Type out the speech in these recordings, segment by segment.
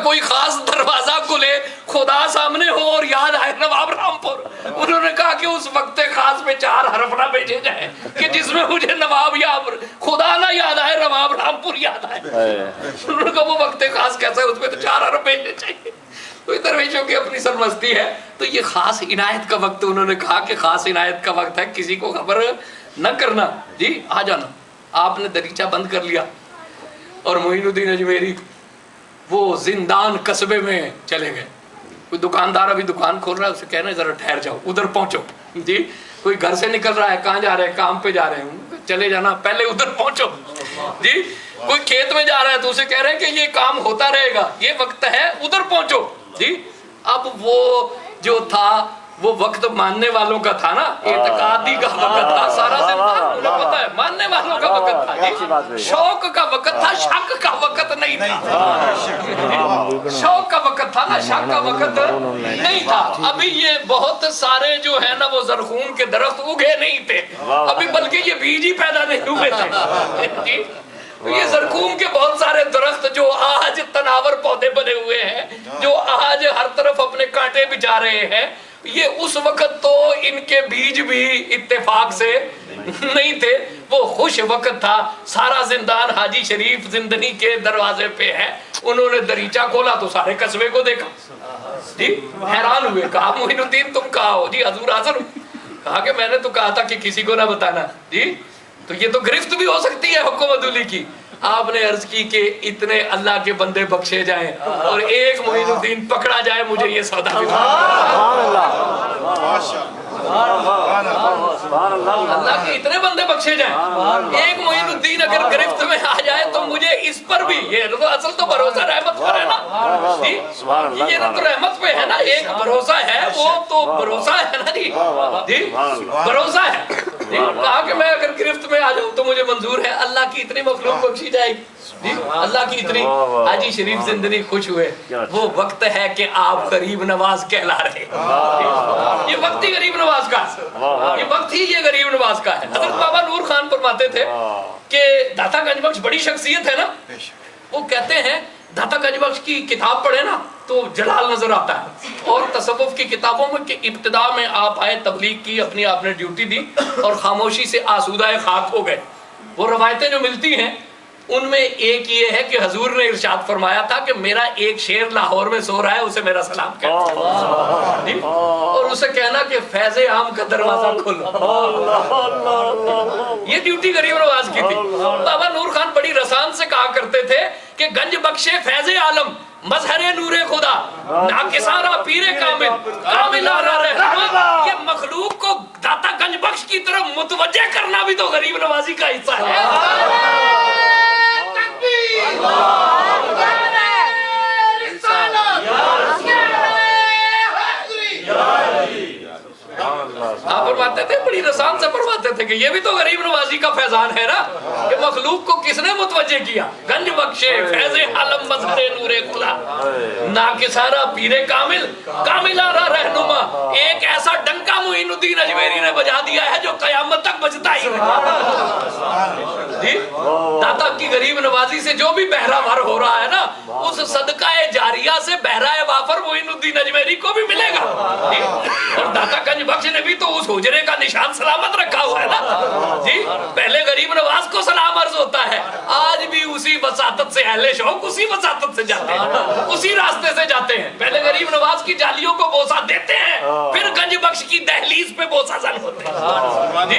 کوئی خاص دروازہ کھلے، خدا سامنے ہو اور یاد آئے نواب رامپور، انہوں نے کہا کہ اس وقت خاص میں 4 حرف نہ بھیجے جائیں کہ جس میں مجھے نواب یا خدا نہ یاد آئے، نواب رامپور یاد آئے۔ انہوں نے کہا وہ وقت خاص کیسا ہے، اس میں تو 4 حرف بھیجنے چاہیے۔ کوئی درویشوں کی اپنی سرمستی ہے۔ تو یہ خاص عنایت کا وقت، انہوں نے کہا کہ خاص عنایت کا وقت ہے، کسی کو خبر نہ کرنا، جی آ جانا۔ آپ نے دریچہ بند کر لیا اور معین الدین اجمیری وہ زندان قصبے میں چلے گئے۔ کوئی دکاندار ابھی دکان کھول رہا ہے، اسے کہنا ہے ذرا ٹھہر جاؤ، ادھر پہنچو، جی کوئی گھر سے نکل رہا ہے، کہاں جا رہے ہیں، کام پہ جا رہے ہیں، چلے جانا، پہلے ادھر پہنچو، جی کوئی کھیت میں جا رہا ہے تو اسے کہہ رہے ہیں کہ یہ کام ہوتا رہے گا، یہ وقت ہے، ادھر پہنچو، جی اب وہ جو تھا وہ وقت ماننے والوں کا تھا نا، اعتقادی کا وقت تھا، سارا زندان انہیں پتا ہے ماننے والوں کا وقت تھا، جی شوق کا وقت تھا، شک کا وقت نہیں تھا، شوق کا وقت تھا نا، شک کا وقت نہیں تھا۔ ابھی یہ بہت سارے جو ہے نا وہ زرخون کے درخت اگے نہیں تھے ابھی، بلکہ یہ بیج ہی پیدا نہیں ہوئے تھے، جی یہ زرخون کے بہت سارے درخت جو آج تناور پودے بنے ہوئے ہیں، جو آج ہر طرف اپنے کانٹے بچھا رہے ہیں، یہ اس وقت تو ان کے بیج بھی اتفاق سے نہیں تھے، وہ خوش وقت تھا۔ سارا زندان حاجی شریف زندنی کے دروازے پہ ہے، انہوں نے دریچہ کھولا تو سارے قصبے کو دیکھا، جی حیران ہوئے، کہا معین الدین تم کہاں ہو؟ جی حضور حاضر ہوں۔ کہا کہ میں نے تو کہا تھا کہ کسی کو نہ بتانا، جی تو یہ تو گرفت بھی ہو سکتی ہے حکم عدولی کی۔ آپ نے عرض کی کہ اتنے اللہ کے بندے بخشے جائیں اور ایک معین الدین پکڑا جائے، مجھے یہ سودا بھی اللہ کے اتنے بندے بخشے جائیں، ایک معین الدین اگر گرفت میں آ جائے تو مجھے اس پر بھی، یہ اصل تو بھروسہ رحمت پر ہے نا، یہ تو رحمت پہ ہے نا، ایک بھروسہ ہے، وہ تو بھروسہ ہے نا، جی بھروسہ ہے۔ کہا کہ میں اگر گرفت میں آ جاؤں تو مجھے منظور ہے، اللہ کی اتنی مخلوق بخشی جائے گی، جی اللہ کی اتنی۔ حاجی شریف زندنی خوش ہوئے، وہ وقت ہے کہ آپ غریب نواز کہلا رہے، یہ وقت ہی غریب نواز کا ہے، یہ وقت ہی یہ غریب نواز کا ہے۔ حضرت بابا نور خان فرماتے تھے کہ داتا گنج بخش بڑی شخصیت ہے نا، وہ کہتے ہیں داتا گنج بخش کی کتاب پڑھے نا تو جلال نظر آتا ہے، اور تصوف کی کتابوں میں کہ ابتدا میں آپ آئے، تبلیغ کی، اپنی آپ نے ڈیوٹی دی اور خاموشی سے آسودہ خاک ہو گئے۔ وہ روایتیں جو ملتی ہیں ان میں ایک یہ ہے کہ حضور نے ارشاد فرمایا تھا کہ میرا ایک شیر لاہور میں سو رہا ہے، اسے میرا سلام کہنا، اور اسے کہنا کہ فیض عام کا دروازہ کھولو۔ یہ ڈیوٹی غریب نواز کی تھی۔ بابا نور خان بڑی رسان سے کہا کرتے تھے کہ گنج بخشے فیض عالم، مظہر نور خدا، ناکسارا پیر کامل، کامل آرا رہنما۔ یہ مخلوق کو داتا گنج بخش کی طرف متوجہ کرنا بھی تو غریب نوازی کا حصہ ہے۔ آپ فرماتے تھے، بڑی رسان سے فرماتے تھے کہ یہ بھی تو غریب نوازی کا فیضان ہے نا، کہ مخلوق کو کس نے متوجہ کیا؟ گنج بخشے فیض عالم، مظہر نور خدا، ناکسارا پیر کامل، کامل آرا رہنما۔ ایک ایسا ڈنکا معین الدین اجمیری نے بجا دیا ہے جو قیامت تک بجتا ہی جی داتا کی غریب نوازی سے جو بھی بہرہ ور ہو رہا ہے نا، اس صدقہ جاریہ سے بہرہ وافر معین الدین اجمیری کو بھی ملے گا، اور داتا گنج بخش نے بھی تو اس حجرے کا نشان سلامت رکھا ہوا ہے نا، جی پہلے غریب نواز کو سلام عرض ہوتا ہے، آج بھی اسی وساطت سے اہل شوق اسی وساطت سے جاتے ہیں، اسی راستے سے جاتے ہیں، پہلے غریب نواز کی جالیوں کو بوسہ دیتے ہیں، پھر گنج بخش کی دہلیز پہ بوسہ زن ہوتے ہیں، جی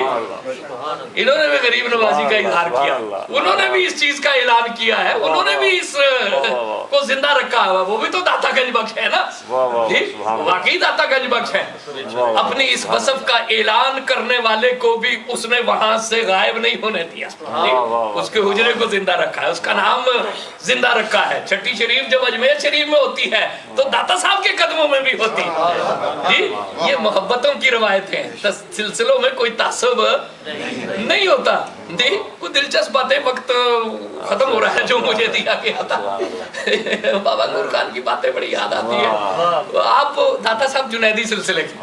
انہوں نے بھی غریب نوازی کا اظہار کیا، انہوں نے بھی اس چیز کا اعلان کیا ہے، انہوں نے بھی اس کو زندہ رکھا ہوا، وہ بھی تو داتا گنج بخش ہے نا، جی واقعی داتا گنج بخش ہے۔ اپنی اس وصف کا اعلان کرنے والے کو بھی اس نے وہاں سے غائب نہیں ہونے دیا، اس کے حجرے کو زندہ رکھا ہے، اس کا نام زندہ رکھا ہے۔ چھٹی شریف جب اجمیر شریف میں ہوتی ہے تو داتا صاحب کے قدموں میں بھی ہوتی ہے، جی یہ محبتوں کی روایتیں، سلسلوں میں کوئی تعصب نہیں ہوتا، جی کوئی دلچسپ باتیں، وقت ختم ہو رہا ہے جو مجھے دیا گیا تھا، بابا نور خان کی باتیں بڑی یاد آتی ہے۔ آپ داتا صاحب جنیدی سلسلے کی،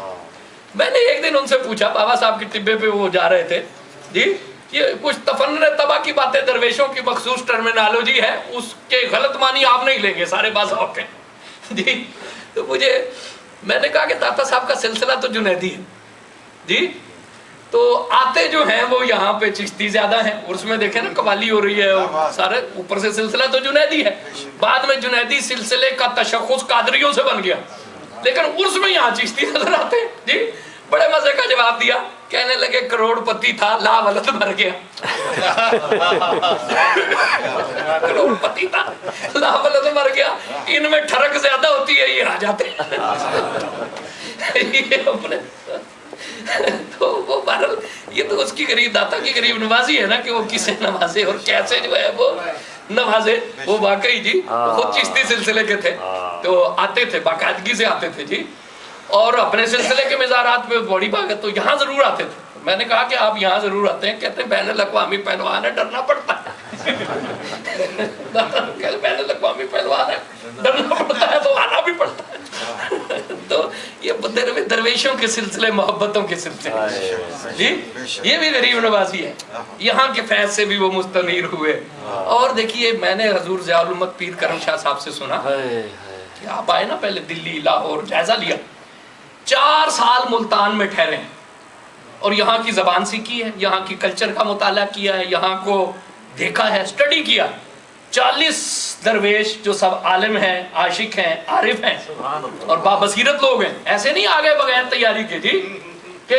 میں نے ایک دن ان سے پوچھا، بابا صاحب کی طبے پہ وہ جا رہے تھے، جی یہ کچھ تفنن تباہ کی باتیں درویشوں کی مخصوص ٹرمینالوجی ہے، اس کے غلط معنی آپ نہیں لیں گے، سارے باز اوقع ہیں جی۔ تو میں نے کہا کہ داتا صاحب کا سلسلہ تو جنیدی ہے جی، تو آتے جو ہیں وہ یہاں پہ چشتی زیادہ ہیں، عرس میں دیکھیں نا قوالی ہو رہی ہے اور سارے اوپر سے سلسلہ تو جنیدی ہے، بعد میں جنیدی سلسلے کا تشخص قادریوں سے بن گیا، لیکن عرس میں یہاں چشتی نظر آتے ہیں جی۔ بڑے مزے کا جواب دیا، کہنے لگے کروڑ پتی تھا لا ولد مر گیا کروڑ پتی تھا لا ولد مر گیا، ان میں ٹھرک زیادہ ہوتی ہے، یہ آ جاتے یہ اپنے تو وہ بہرحال یہ تو اس کی غریب داتا کی غریب نوازی ہے نا کہ وہ کسے نوازے اور کیسے جو ہے وہ نوازے۔ وہ واقعی جی خود چشتی سلسلے کے تھے، تو آتے تھے باقاعدگی سے آتے تھے جی، اور اپنے سلسلے کے مزارات میں بڑی بات ہے تو یہاں ضرور آتے تھے۔ میں نے کہا کہ آپ یہاں ضرور آتے ہیں، کہتے ہیں بین الاقوامی پہلوان ہے ڈرنا پڑتا ہے بین الاقوامی پہلوان ہے ڈرنا پڑتا ہے تو آنا بھی پڑتا ہے تو یہ درویشوں کے سلسلے، محبتوں کے سلسلے جی، یہ بھی غریب نوازی ہے، یہاں کے فیض سے بھی وہ مستنیر ہوئے۔ اور دیکھیے میں نے حضور ضیاء الامت پیر کرم شاہ صاحب سے سنا کہ آپ آئے نا پہلے دلی لاہور، جائزہ لیا، 4 سال ملتان میں ٹھہرے ہیں اور یہاں کی زبان سیکھی ہے، یہاں کی کلچر کا مطالعہ کیا ہے، یہاں کو دیکھا ہے، سٹڈی کیا۔ 40 درویش جو سب عالم ہیں، عاشق ہیں، عارف ہیں اور بابصیرت لوگ ہیں، ایسے نہیں آگے بغیر تیاری کے جی، کہ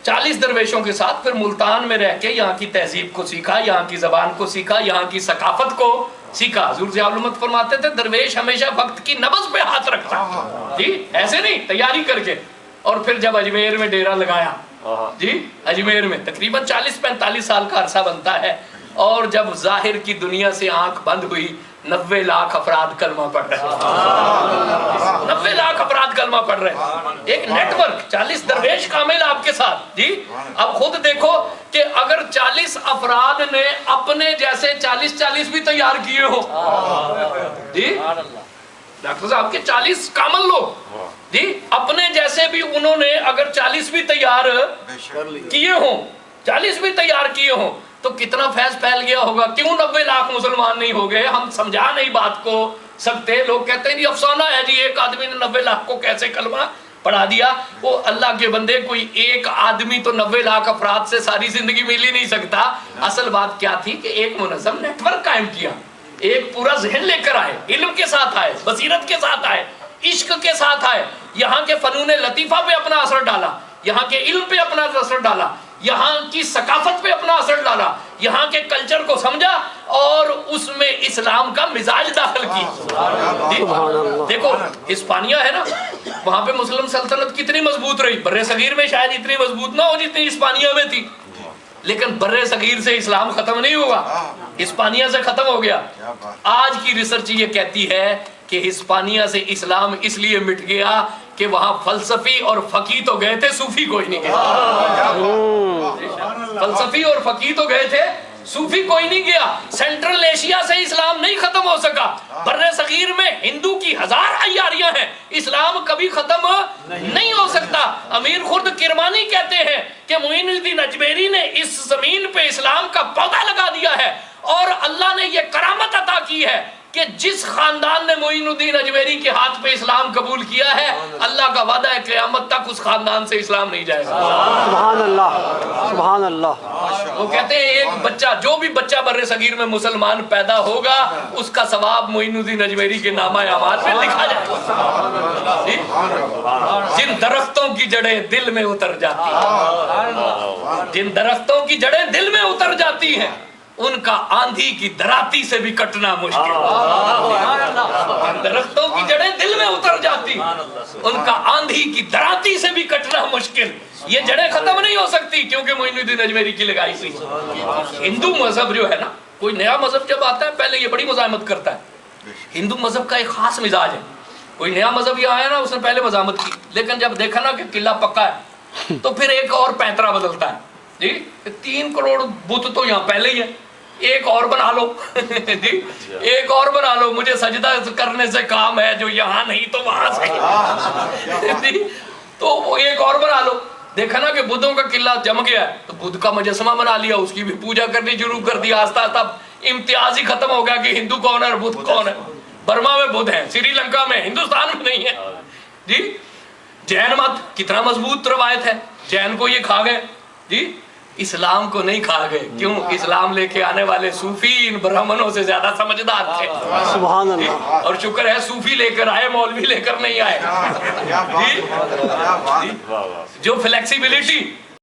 40 درویشوں کے ساتھ پھر ملتان میں رہ کے یہاں کی تہذیب کو سیکھا، یہاں کی زبان کو سیکھا، یہاں کی ثقافت کو سیکھا۔ حضور ضیاء الامت فرماتے تھے درویش ہمیشہ وقت کی نبض پہ ہاتھ رکھتا جی، ایسے نہیں تیاری کر کے۔ اور پھر جب اجمیر میں ڈیرا لگایا جی، اجمیر میں تقریباً 40-45 سال کا عرصہ بنتا ہے، اور جب ظاہر کی دنیا سے آنکھ بند ہوئی 90 لاکھ افراد کلمہ پڑھ رہے ہیں، 90 لاکھ افراد کلمہ پڑھ رہے ہیں، ایک نیٹ ورک، 40 درویش کامل آپ کے ساتھ جی۔ اب خود دیکھو کہ اگر 40 افراد نے اپنے جیسے 40 بھی تیار کیے ہو جی، ڈاکٹر صاحب کے 40 کامل لوگ جی، اپنے جیسے بھی انہوں نے اگر 40 بھی تیار کیے ہوں، 40 بھی تیار کیے ہوں، تو کتنا فیض پھیل گیا ہوگا۔ کیوں 90 لاکھ مسلمان نہیں ہو گئے؟ ہم سمجھا نہیں بات کو سکتے، لوگ کہتے ہیں جی افسانہ ہے جی، ایک آدمی نے 90 لاکھ کو کیسے کلمہ پڑھا دیا۔ وہ اللہ کے بندے، کوئی ایک آدمی تو 90 لاکھ افراد سے ساری زندگی مل ہی نہیں سکتا۔ اصل بات کیا تھی کہ ایک منظم نیٹ ورک قائم کیا، ایک پورا ذہن لے کر آئے، علم کے ساتھ آئے، بصیرت کے ساتھ آئے، عشق کے ساتھ آئے، یہاں کے فنون لطیفہ پہ اپنا اثر ڈالا، یہاں کے علم پہ اپنا اثر ڈالا، یہاں کی ثقافت پہ اپنا اثر ڈالا، یہاں کے کلچر کو سمجھا اور اس میں اسلام کا مزاج داخل کی۔ دیکھو ہسپانیہ ہے نا، وہاں پہ مسلم سلطنت کتنی مضبوط رہی، بر صغیر میں شاید اتنی مضبوط نہ ہو جتنی ہسپانیہ میں تھی، لیکن بر صغیر سے اسلام ختم نہیں ہوگا، ہسپانیہ سے ختم ہو گیا۔ آج کی ریسرچ یہ کہتی ہے کہ ہسپانیہ سے اسلام اس لیے مٹ گیا کہ وہاں فلسفی اور فقی تو گئے تھے، صوفی کوئی نہیں گیا۔ فلسفی اور فقی تو گئے تھے، صوفی کوئی نہیں گیا۔ سینٹرل ایشیا سے اسلام نہیں ختم ہو سکا، بر صغیر میں ہندو کی 1000 عیاریاں ہیں، اسلام کبھی ختم نہیں ہو سکتا۔ امیر خرد کرمانی کہتے ہیں کہ معین الدین اجمیری نے اس زمین پہ اسلام کا پودا لگا دیا ہے، اور اللہ نے یہ کرامت عطا کی ہے کہ جس خاندان نے معین الدین اجمیری کے ہاتھ پہ اسلام قبول کیا ہے، اللہ کا وعدہ ہے قیامت تک اس خاندان سے اسلام نہیں جائے گا۔ سبحان اللہ، سبحان اللہ۔ وہ کہتے ہیں ایک بچہ، جو بھی بچہ بر صغیر میں مسلمان پیدا ہوگا، اس کا ثواب معین الدین اجمیری کے نامہ اعمال میں لکھا جائے گا۔ جن درختوں کی جڑیں دل میں اتر جاتی ہیں، جن درختوں کی جڑیں دل میں اتر جاتی ہیں، ان کا آندھی کی دراتی سے بھی کٹنا مشکل۔ درختوں کی جڑیں دل میں اتر جاتی، ان کا آندھی کی دراتی سے بھی کٹنا مشکل۔ یہ جڑیں ختم نہیں ہو سکتی کیونکہ معین الدین اجمیری کی لگائی ہوئی۔ ہندو مذہب جو ہے نا، کوئی نیا مذہب جب آتا ہے پہلے یہ بڑی مزاحمت کرتا ہے۔ ہندو مذہب کا ایک خاص مزاج ہے، کوئی نیا مذہب یہ آیا نا، اس نے پہلے مزاحمت کی، لیکن جب دیکھا نا کہ قلعہ پکا ہے تو پھر ایک اور پینترا بدلتا ہے جی، 3 کروڑ بت تو یہاں پہلے ہی ہے، ایک اور بنا لو جی، ایک اور بنا لو، مجھے سجدہ کرنے سے کام ہے، جو یہاں نہیں تو وہاں سے، تو ایک اور بنا لو۔ دیکھا نا کہ بدھوں کا قلعہ جم گیا ہے تو بدھ کا مجسمہ بنا لیا, اس کی بھی پوجا کرنی شروع کر دی. آہستہ آہستہ امتیاز ہی ختم ہو گیا کہ ہندو کون ہے اور بدھ کون ہے. برما میں بدھ ہیں, سری لنکا میں, ہندوستان میں نہیں ہے جی. جین مت کتنا مضبوط روایت ہے, جین کو یہ کھا گئے جی, اسلام کو نہیں کھا گئے. کیوں؟ اسلام لے کے آنے والے صوفی ان برہمنوں سے زیادہ سمجھدار تھے. سبحان اللہ. اور شکر ہے صوفی لے کر آئے, مولوی لے کر نہیں آئے جی. جو فلیکسیبلٹی